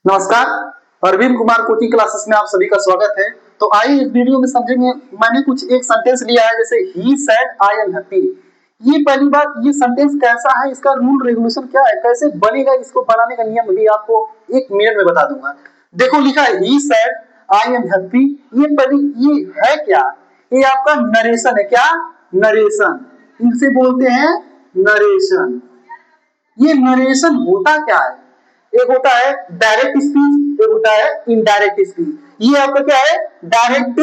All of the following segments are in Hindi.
नमस्कार, अरविंद कुमार कोचिंग क्लासेस में आप सभी का स्वागत है। तो आइए इस वीडियो में समझेंगे। मैंने कुछ एक सेंटेंस लिया है, जैसे he said I am happy. ये पहली बात, ये सेंटेंस कैसा है, इसका रूल रेगुलेशन क्या है, कैसे बनेगा, इसको बनाने का नियम भी आपको 1 मिनट में बता दूंगा। देखो लिखा है he said I am happy. ये पहली, ये है क्या? ये आपका नरेशन है। क्या? नरेशन। इनसे बोलते हैं नरेशन। ये नरेशन होता क्या है? एक होता है डायरेक्ट स्पीच, एक होता है इनडायरेक्ट स्पीच। ये आपका क्या है? डायरेक्ट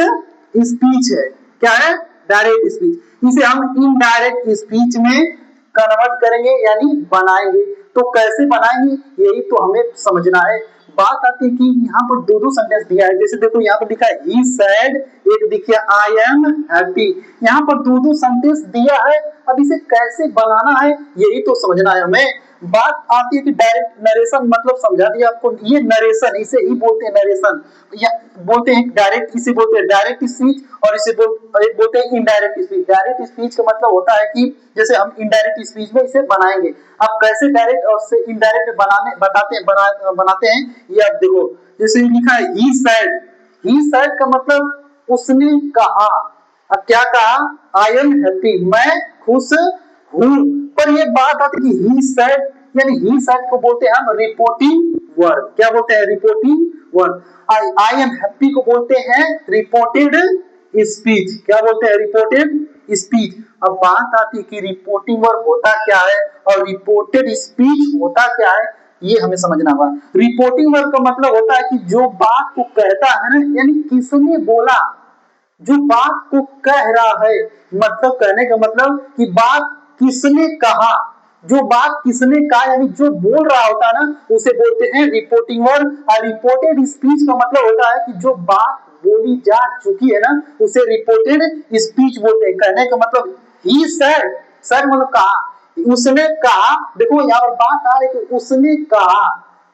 स्पीच है। क्या है? Direct speech. इसे हम इनडायरेक्ट स्पीच में कन्वर्ट करेंगे, यानी बनाएंगे। तो कैसे बनाएंगे, यही तो हमें समझना है। बात आती है कि यहाँ पर दो सेंटेंस दिया है। जैसे देखो यहाँ पर लिखा है ही सैड, एक दिखा आई एम हैप्पी। यहाँ पर दो सेंटेंस दिया है। अब इसे कैसे बनाना है, यही तो समझना है हमें। बात आती है कि डायरेक्ट नरेशन, मतलब समझा दिया आपको। ये नरेशन, इसे ही बोलते हैं नरेशन, या बोलते हैं डायरेक्ट, इसे बोलते हैं डायरेक्ट स्पीच, और इसे बोलते हैं इनडायरेक्ट स्पीच। डायरेक्ट स्पीच का मतलब होता है कि जैसे हम इनडायरेक्ट स्पीच में इसे बनाएंगे। अब कैसे डायरेक्ट और से इनडायरेक्ट बनाते हैं, ये आप देखो। जैसे लिखा है ही सैड। ही सैड का मतलब उसने कहा। अब क्या कहा? आई एम हैप्पी, मैं खुश हूं। पर ये बात आती है कि ही सेड, यानी ही सेड को बोलते हैं हम रिपोर्टिंग वर्ब। क्या बोलते हैं? Reporting verb. I am happy को बोलते हैं रिपोर्टेड स्पीच। क्या बोलते हैं? Reported speech. अब बात आती है कि रिपोर्टिंग वर्ब होता क्या है और रिपोर्टेड स्पीच होता क्या है, ये हमें समझना होगा। रिपोर्टिंग वर्ब का मतलब होता है कि जो बात को कहता है ना, यानी किसने बोला, जो बात को कह रहा है। मतलब कहने का मतलब कि बात किसने कहा, जो बात किसने कहा, यानी जो बोल रहा होता है ना, उसे बोलते हैं रिपोर्टिंग वर्ब। और रिपोर्टेड स्पीच का मतलब होता है कि जो बात बोली जा चुकी है ना, उसे रिपोर्टेड स्पीच बोलते हैं। कहने का मतलब ही सेड, सर मतलब कहा, उसने कहा। देखो यहाँ पर बात आ रही है कि उसने कहा,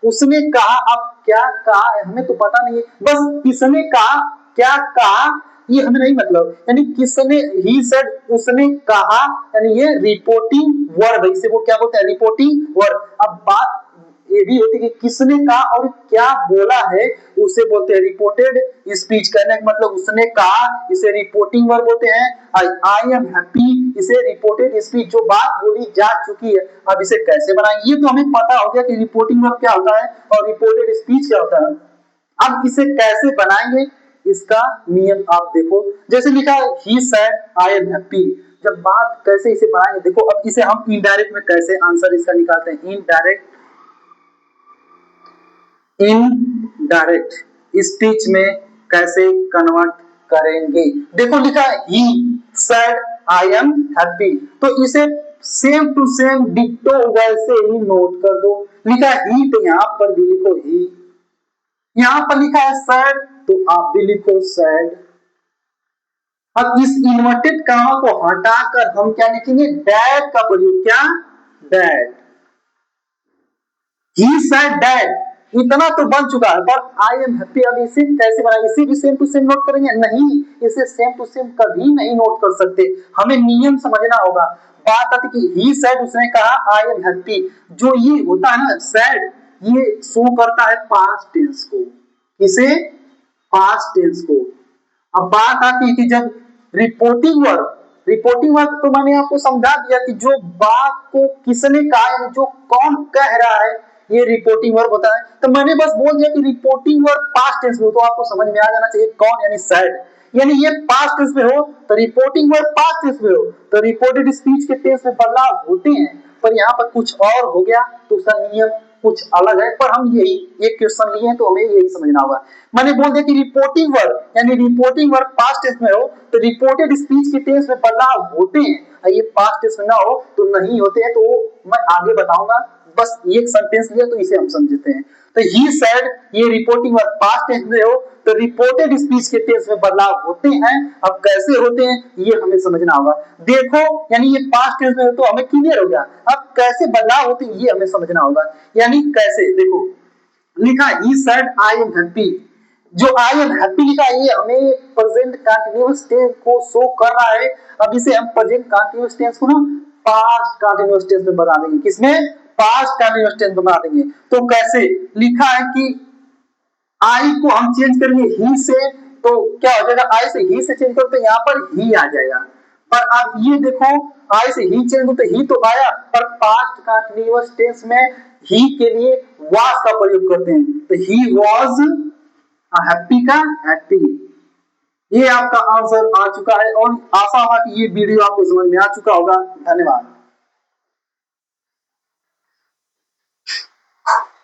उसने कहा। अब क्या कहा हमें तो पता नहीं है, बस किसने कहा, क्या कहा, ये हमें नहीं मतलब। यानी किसने, ही सेड, उसने कहा, यानी ये रिपोर्टिंग वर्ब है। इसे वो क्या बोलते हैं? Reporting verb. अब बात ये भी होती है कि किसने कहा और क्या बोला है, उसे बोलते हैं रिपोर्टेड स्पीच। कहने का मतलब उसने कहा, इसे रिपोर्टिंग वर्ब बोलते हैं। आई एम हैप्पी, इसे रिपोर्टेड स्पीच, जो बात बोली जा चुकी है। अब इसे कैसे बनाएंगे, ये तो हमें पता हो गया कि रिपोर्टिंग वर्ब क्या होता है और रिपोर्टेड स्पीच क्या होता है। अब इसे कैसे बनाएंगे, इसका नियम आप देखो। जैसे लिखा है he said I am happy. जब बात कैसे इसे बनाएंगे, देखो। अब इसे हम इनडायरेक्ट में कैसे आंसर इसका निकालते हैं, इनडायरेक्ट, इनडायरेक्ट स्पीच में कैसे कन्वर्ट करेंगे। देखो लिखा है he said I am happy, तो इसे सेम टू सेम डिट्टो वैसे ही नोट कर दो। लिखा है ही, तो यहां पर भी लिखो ही। यहां पर लिखा है सैड, तो आप भी लिखो सैड। अब इस इन्वर्टेड कॉमा को हटाकर हम क्या लिखेंगे? डैड का प्रयोग। क्या? डैड। ही सैड डैड, इतना तो बन चुका है। पर आई एम हैप्पी, अब इसे कैसे बनाएंगे? इसे भी सेम टू सेम नोट करेंगे? नहीं, इसे सेम टू सेम कभी नहीं नोट कर सकते। हमें नियम समझना होगा। बात आती कि ही सैड, उसने कहा आई एम हैप्पी। जो ये होता है ना सैड, ये शो करता है पास्ट टेंस को। इसे पास्ट टेंस को। अब बात आती है कि जब रिपोर्टिंग वर्ब, रिपोर्टिंग वर्ब तो मैंने आपको समझा दिया कि जो बात को किसने कहा, यानी जो कौन कह रहा है, ये रिपोर्टिंग वर्ब होता है। तो मैंने बस बोल दिया कि रिपोर्टिंग वर्ब पास्ट टेंस में हो, तो आपको समझ में आ जाना चाहिए कौन, यानी सैड। यानी ये पास्ट टेंस में हो तो रिपोर्टिंग वर्ब पास्ट टेंस में हो, तो रिपोर्टेड स्पीच के टेंस में बदलाव होते हैं। पर यहाँ पर कुछ और हो गया, तो उसका नियम कुछ अलग है। पर हम यही एक क्वेश्चन लिए हैं, तो हमें यही समझना होगा। मैंने बोल दिया कि रिपोर्टिंग वर्ब, यानी रिपोर्टिंग वर्ब पास्ट टेंस में हो तो रिपोर्टेड स्पीच के टेंस में बदलाव होते हैं। ये पास्ट टेंस में ना हो तो नहीं होते हैं, तो मैं आगे बताऊंगा। बस एक सेंटेंस लिया तो इसे हम समझते हैं। तो ही सेड, ये रिपोर्टिंग वर्ब पास्ट टेंस में हो तो रिपोर्टेड स्पीच के टेंस में बदलाव होते हैं। अब कैसे होते हैं, ये हमें समझना होगा। देखो, यानी ये पास्ट टेंस में हो तो हमें क्लियर हो गया। अब कैसे बदलाव होते हैं, ये हमें समझना होगा। यानी कैसे, देखो लिखा he said I am happy. जो आई एम हैप्पी लिखा है, ये हमें प्रेजेंट कंटीन्यूअस टेंस को शो कर रहा है। अब इसे हम प्रेजेंट कंटीन्यूअस टेंस को ना पास्ट कंटीन्यूअस टेंस में बना देंगे। किसमें? पास्ट कंटीन्यूअस टेंस में बना देंगे। तो कैसे लिखा है कि आई को हम चेंज करेंगे ही से, तो क्या हो जाएगा, आई से ही से चेंज करो तो यहाँ पर ही आ जाएगा। पर आप ये देखो, आई से ही चेंज हो तो ही तो आया, पर पास्ट कंटीन्यूअस टेंस में ही के लिए वाज का प्रयोग करते हैं, तो ही वाज हैप्पी का हैप्पी। ये आपका आंसर आ चुका है, और आशा होगा कि ये वीडियो आपको समझ में आ चुका होगा। धन्यवाद।